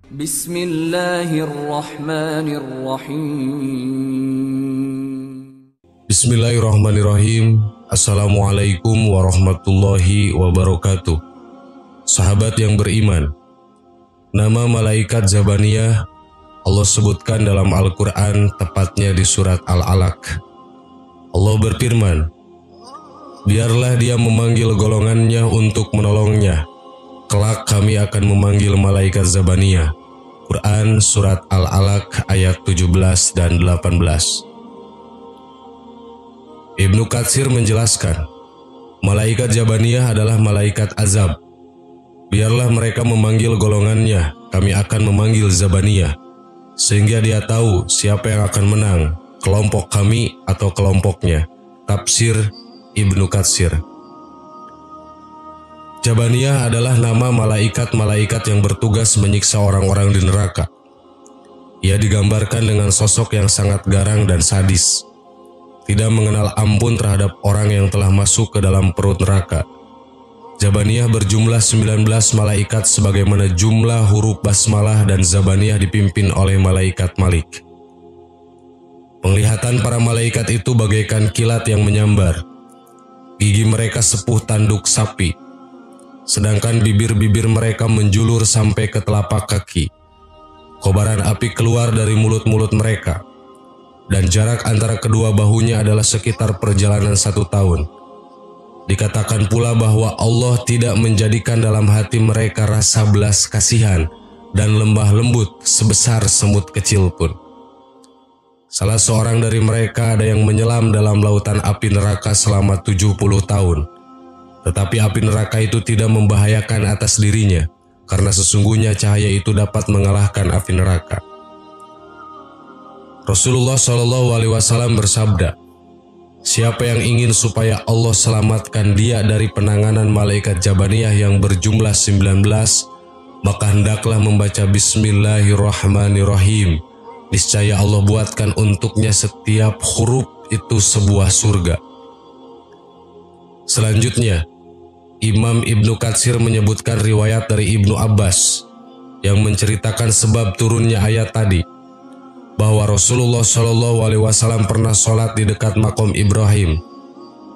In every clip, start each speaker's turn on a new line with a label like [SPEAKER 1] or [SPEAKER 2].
[SPEAKER 1] Bismillahirrahmanirrahim.
[SPEAKER 2] Bismillahirrahmanirrahim. Assalamualaikum warahmatullahi wabarakatuh. Sahabat yang beriman, nama malaikat Zabaniyah Allah sebutkan dalam Al-Quran, tepatnya di surat Al-Alaq. Allah berfirman, biarlah dia memanggil golongannya untuk menolongnya. Kelak kami akan memanggil malaikat Zabaniyah. Quran surat Al-Alaq ayat 17 dan 18. Ibnu Katsir menjelaskan, malaikat Zabaniyah adalah malaikat azab. Biarlah mereka memanggil golongannya, kami akan memanggil Zabaniyah, sehingga dia tahu siapa yang akan menang, kelompok kami atau kelompoknya. Tafsir Ibnu Katsir. Zabaniyah adalah nama malaikat-malaikat yang bertugas menyiksa orang-orang di neraka. Ia digambarkan dengan sosok yang sangat garang dan sadis, tidak mengenal ampun terhadap orang yang telah masuk ke dalam perut neraka. Zabaniyah berjumlah 19 malaikat sebagaimana jumlah huruf basmalah, dan Zabaniyah dipimpin oleh malaikat Malik. Penglihatan para malaikat itu bagaikan kilat yang menyambar. Gigi mereka sepuh tanduk sapi, sedangkan bibir-bibir mereka menjulur sampai ke telapak kaki. Kobaran api keluar dari mulut-mulut mereka, dan jarak antara kedua bahunya adalah sekitar perjalanan 1 tahun. Dikatakan pula bahwa Allah tidak menjadikan dalam hati mereka rasa belas kasihan dan lemah lembut sebesar semut kecil pun. Salah seorang dari mereka ada yang menyelam dalam lautan api neraka selama 70 tahun. Tetapi api neraka itu tidak membahayakan atas dirinya, karena sesungguhnya cahaya itu dapat mengalahkan api neraka. Rasulullah SAW bersabda, siapa yang ingin supaya Allah selamatkan dia dari penanganan malaikat Zabaniyah yang berjumlah 19, maka hendaklah membaca Bismillahirrahmanirrahim. Niscaya Allah buatkan untuknya setiap huruf itu sebuah surga. Selanjutnya, Imam Ibnu Katsir menyebutkan riwayat dari Ibnu Abbas yang menceritakan sebab turunnya ayat tadi, bahwa Rasulullah SAW pernah sholat di dekat makom Ibrahim.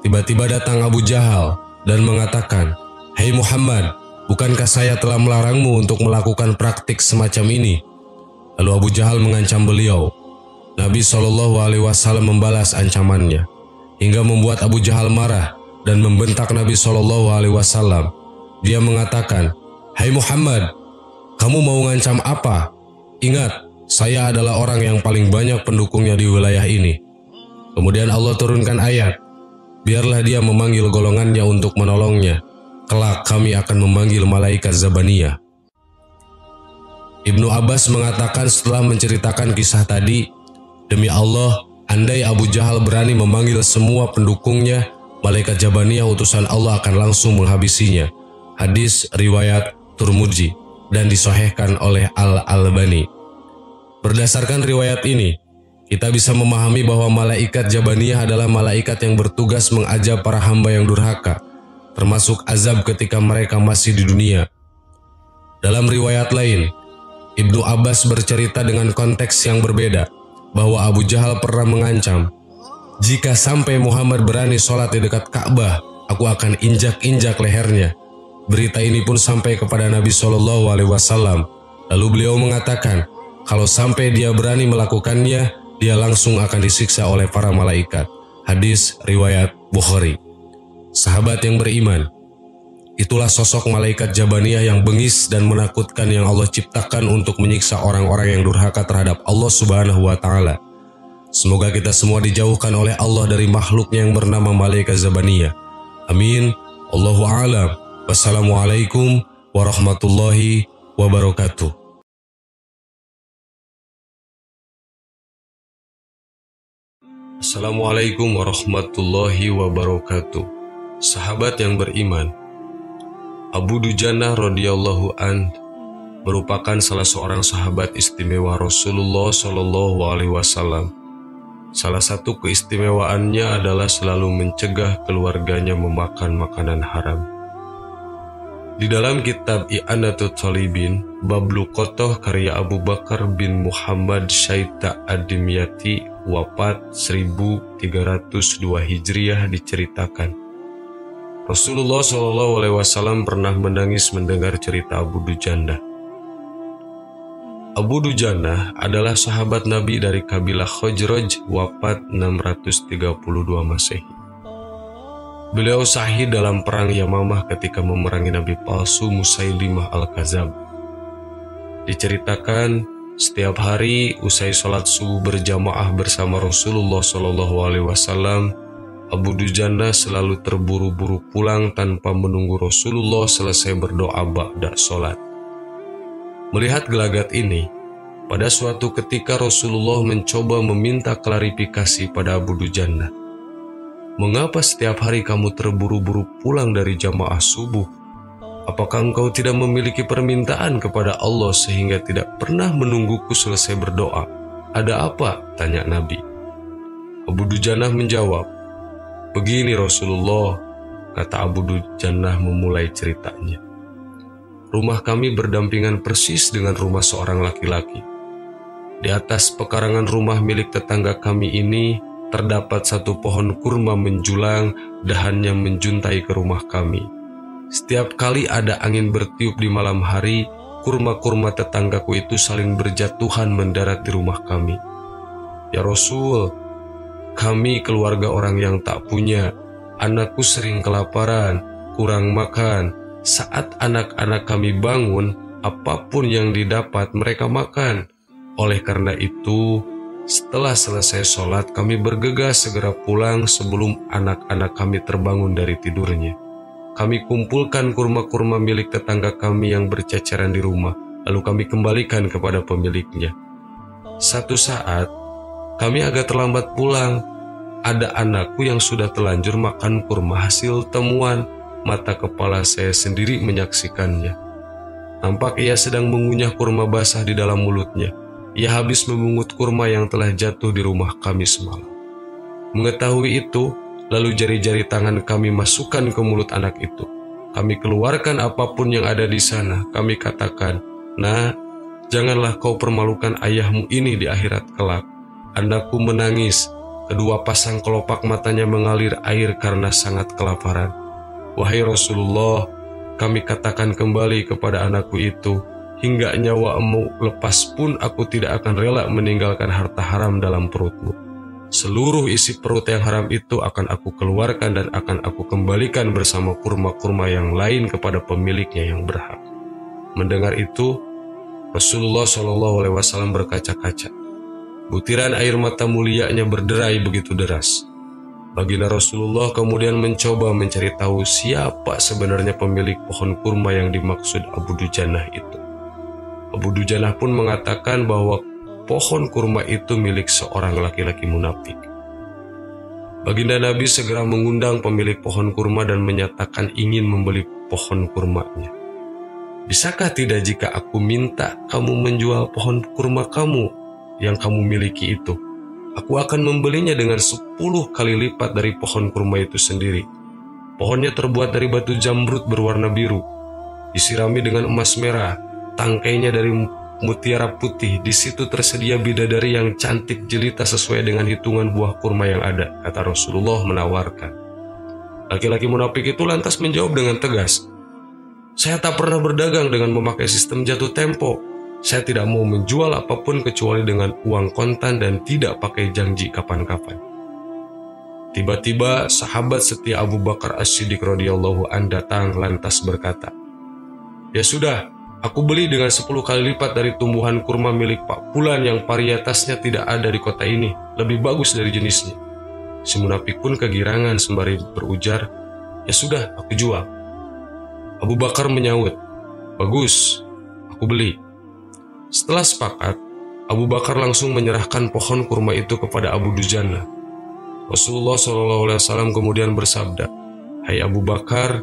[SPEAKER 2] Tiba-tiba datang Abu Jahal dan mengatakan, "Hai Muhammad, bukankah saya telah melarangmu untuk melakukan praktik semacam ini?" Lalu Abu Jahal mengancam beliau. Nabi SAW membalas ancamannya, hingga membuat Abu Jahal marah dan membentak Nabi SAW. Dia mengatakan, "Hai Muhammad, kamu mau ngancam apa? Ingat, saya adalah orang yang paling banyak pendukungnya di wilayah ini." Kemudian Allah turunkan ayat, biarlah dia memanggil golongannya untuk menolongnya. Kelak kami akan memanggil malaikat Zabaniyah. Ibnu Abbas mengatakan setelah menceritakan kisah tadi, demi Allah, andai Abu Jahal berani memanggil semua pendukungnya, malaikat Zabaniyah utusan Allah akan langsung menghabisinya. Hadis riwayat Turmudzi dan disahihkan oleh Al-Albani. Berdasarkan riwayat ini, kita bisa memahami bahwa malaikat Zabaniyah adalah malaikat yang bertugas mengazab para hamba yang durhaka, termasuk azab ketika mereka masih di dunia. Dalam riwayat lain, Ibnu Abbas bercerita dengan konteks yang berbeda, bahwa Abu Jahal pernah mengancam, "Jika sampai Muhammad berani sholat di dekat Ka'bah, aku akan injak-injak lehernya." Berita ini pun sampai kepada Nabi SAW. Lalu beliau mengatakan, kalau sampai dia berani melakukannya, dia langsung akan disiksa oleh para malaikat. Hadis riwayat Bukhari. Sahabat yang beriman, itulah sosok malaikat Zabaniyah yang bengis dan menakutkan yang Allah ciptakan untuk menyiksa orang-orang yang durhaka terhadap Allah Subhanahu wa Ta'ala. Semoga kita semua dijauhkan oleh Allah dari makhluknya yang bernama malaikat Zabaniyah. Amin. Allahu a'lam. Wassalamualaikum warahmatullahi wabarakatuh. Assalamualaikum warahmatullahi wabarakatuh. Sahabat yang beriman, Abu Dujanah radhiyallahu an merupakan salah seorang sahabat istimewa Rasulullah SAW. Salah satu keistimewaannya adalah selalu mencegah keluarganya memakan makanan haram. Di dalam kitab I'anatul Talibin, bab Luqotoh karya Abu Bakar bin Muhammad Syaita Ad-Dimyati, wafat 1302 Hijriah, diceritakan Rasulullah SAW pernah menangis mendengar cerita Abu Dujannah. Abu Dujannah adalah sahabat Nabi dari kabilah Khazraj, wafat 632 Masehi. Beliau syahid dalam perang Yamamah ketika memerangi Nabi palsu Musailimah Al-Kadzab. Diceritakan, setiap hari usai sholat subuh berjamaah bersama Rasulullah SAW, Abu Dujannah selalu terburu-buru pulang tanpa menunggu Rasulullah selesai berdoa ba'da sholat. Melihat gelagat ini, pada suatu ketika Rasulullah mencoba meminta klarifikasi pada Abu Dujannah. Mengapa setiap hari kamu terburu-buru pulang dari jamaah subuh? Apakah engkau tidak memiliki permintaan kepada Allah sehingga tidak pernah menungguku selesai berdoa? Ada apa? Tanya Nabi. Abu Dujannah menjawab, begini Rasulullah, kata Abu Dujannah memulai ceritanya. Rumah kami berdampingan persis dengan rumah seorang laki-laki. Di atas pekarangan rumah milik tetangga kami ini, terdapat satu pohon kurma menjulang, dahannya menjuntai ke rumah kami. Setiap kali ada angin bertiup di malam hari, kurma-kurma tetanggaku itu saling berjatuhan mendarat di rumah kami. Ya Rasul, kami keluarga orang yang tak punya. Anakku sering kelaparan, kurang makan. Saat anak-anak kami bangun, apapun yang didapat mereka makan. Oleh karena itu, setelah selesai sholat, kami bergegas segera pulang sebelum anak-anak kami terbangun dari tidurnya. Kami kumpulkan kurma-kurma milik tetangga kami yang berceceran di rumah, lalu kami kembalikan kepada pemiliknya. Satu saat, kami agak terlambat pulang. Ada anakku yang sudah telanjur makan kurma hasil temuan. Mata kepala saya sendiri menyaksikannya. Nampak ia sedang mengunyah kurma basah di dalam mulutnya. Ia habis memungut kurma yang telah jatuh di rumah kami semalam. Mengetahui itu, lalu jari-jari tangan kami masukkan ke mulut anak itu. Kami keluarkan apapun yang ada di sana. Kami katakan, "Nah, janganlah kau permalukan ayahmu ini di akhirat kelak." Anakku menangis. Kedua pasang kelopak matanya mengalir air karena sangat kelaparan. Wahai Rasulullah, kami katakan kembali kepada anakku itu, hingga nyawamu lepas pun aku tidak akan rela meninggalkan harta haram dalam perutmu. Seluruh isi perut yang haram itu akan aku keluarkan dan akan aku kembalikan bersama kurma-kurma yang lain kepada pemiliknya yang berhak. Mendengar itu, Rasulullah SAW berkaca-kaca. Butiran air mata mulianya berderai begitu deras. Baginda Rasulullah kemudian mencoba mencari tahu siapa sebenarnya pemilik pohon kurma yang dimaksud Abu Dujannah itu. Abu Dujannah pun mengatakan bahwa pohon kurma itu milik seorang laki-laki munafik. Baginda Nabi segera mengundang pemilik pohon kurma dan menyatakan ingin membeli pohon kurmanya. Bisakah tidak jika aku minta kamu menjual pohon kurma kamu yang kamu miliki itu? Aku akan membelinya dengan 10 kali lipat dari pohon kurma itu sendiri. Pohonnya terbuat dari batu jamrud berwarna biru, disirami dengan emas merah, tangkainya dari mutiara putih. Di situ tersedia bidadari yang cantik jelita sesuai dengan hitungan buah kurma yang ada, kata Rasulullah menawarkan. Laki-laki munafik itu lantas menjawab dengan tegas, "Saya tak pernah berdagang dengan memakai sistem jatuh tempo. Saya tidak mau menjual apapun kecuali dengan uang kontan dan tidak pakai janji kapan-kapan." Tiba-tiba sahabat setia Abu Bakar As-Siddiq radhiyallahu an datang lantas berkata, "Ya sudah, aku beli dengan 10 kali lipat dari tumbuhan kurma milik Pak Fulan yang varietasnya tidak ada di kota ini, lebih bagus dari jenisnya." Si munafik pun kegirangan sembari berujar, "Ya sudah, aku jual." Abu Bakar menyaut, "Bagus, aku beli." Setelah sepakat, Abu Bakar langsung menyerahkan pohon kurma itu kepada Abu Dujannah. Rasulullah SAW kemudian bersabda, "Hai Abu Bakar,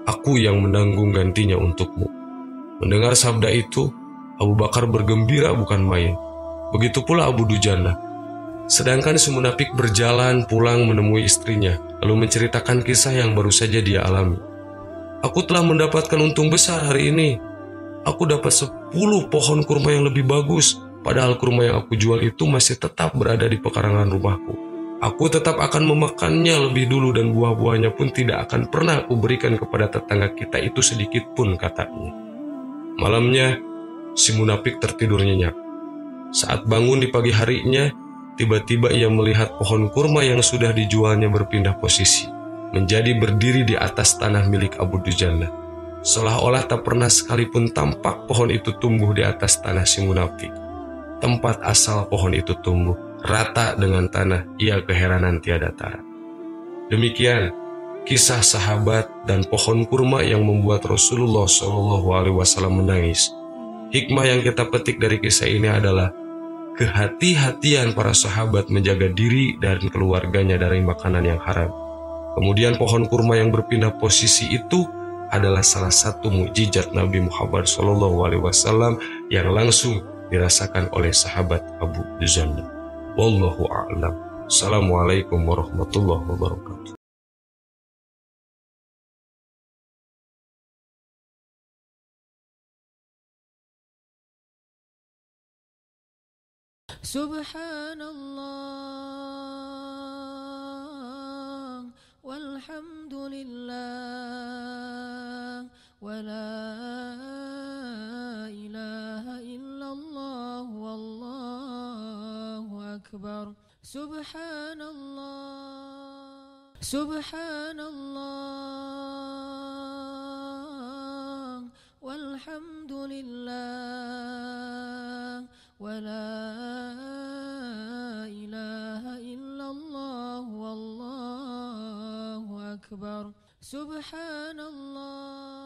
[SPEAKER 2] aku yang menanggung gantinya untukmu." Mendengar sabda itu, Abu Bakar bergembira bukan main. Begitu pula Abu Dujannah. Sedangkan si munafik berjalan pulang menemui istrinya, lalu menceritakan kisah yang baru saja dia alami. Aku telah mendapatkan untung besar hari ini. Aku dapat 10 pohon kurma yang lebih bagus, padahal kurma yang aku jual itu masih tetap berada di pekarangan rumahku. Aku tetap akan memakannya lebih dulu dan buah-buahnya pun tidak akan pernah aku berikan kepada tetangga kita itu sedikit pun, katanya. Malamnya, si munafik tertidur nyenyak. Saat bangun di pagi harinya, tiba-tiba ia melihat pohon kurma yang sudah dijualnya berpindah posisi, menjadi berdiri di atas tanah milik Abu Dujana. Seolah-olah tak pernah sekalipun tampak pohon itu tumbuh di atas tanah si munafik. Tempat asal pohon itu tumbuh, rata dengan tanah, ia keheranan tiada tara. Demikian kisah sahabat dan pohon kurma yang membuat Rasulullah SAW menangis. Hikmah yang kita petik dari kisah ini adalah kehati-hatian para sahabat menjaga diri dan keluarganya dari makanan yang haram. Kemudian pohon kurma yang berpindah posisi itu adalah salah satu mukjizat Nabi Muhammad SAW yang langsung dirasakan oleh sahabat Abu Dujana. Wallahu a'lam. Assalamualaikum warahmatullahi wabarakatuh.
[SPEAKER 1] Subhanallah walhamdulillah wa la ilaha illallah wallahu akbar. Subhanallah, subhanallah walhamdulillah wa la ilaha illallah wallahu akbar. Subhanallah.